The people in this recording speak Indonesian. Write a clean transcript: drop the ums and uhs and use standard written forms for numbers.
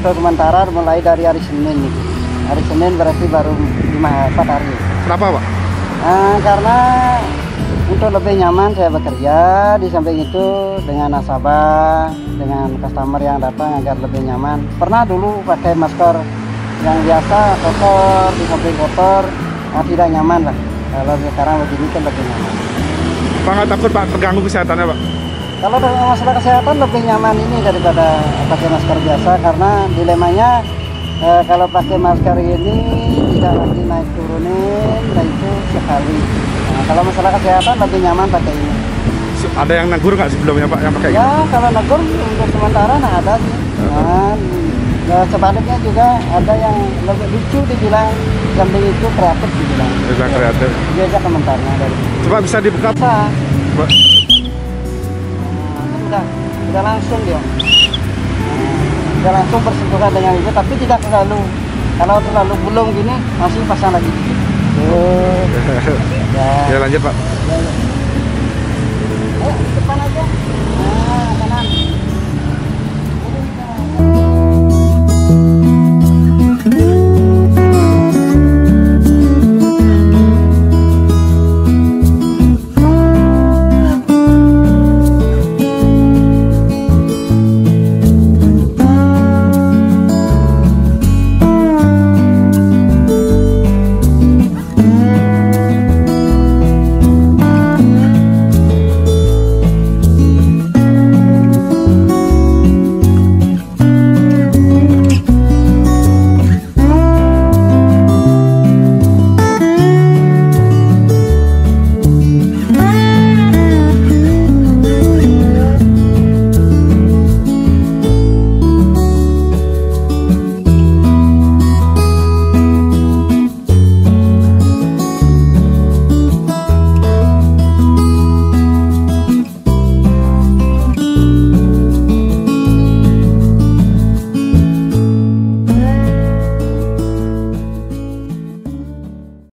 untuk sementara mulai dari hari Senin nih. Hari Senin berarti baru 4 hari. Kenapa Pak? Karena untuk lebih nyaman saya bekerja, di samping itu dengan nasabah, dengan customer yang datang agar lebih nyaman. Pernah dulu pakai masker yang biasa kotor, di samping kotor, tidak nyaman lah. Kalau sekarang begini kan lebih nyaman. Pak nggak takut Pak terganggu kesehatannya Pak? Kalau dengan masalah kesehatan lebih nyaman ini daripada pakai masker biasa, karena dilemanya kalau pakai masker ini tidak lagi naik turunin, dan itu sekali. Nah, kalau masalah kesehatan lebih nyaman pakai ini. Ada yang negur nggak sebelumnya Pak yang pakai ini? Ya kalau negur untuk sementara ada sih. Nah, sebaliknya juga ada yang lebih lucu dibilang, samping itu kreatif dibilang. Bisa kreatif. Dia aja komentarnya dari. Coba bisa dibuka Bisa. Pak? Sudah langsung dia. Sudah langsung bersentuhan dengan itu, tapi tidak terlalu. Kalau terlalu belum gini masih pasang lagi. Ya lanjut Pak. Ayo, depan aja. Nah, kanan.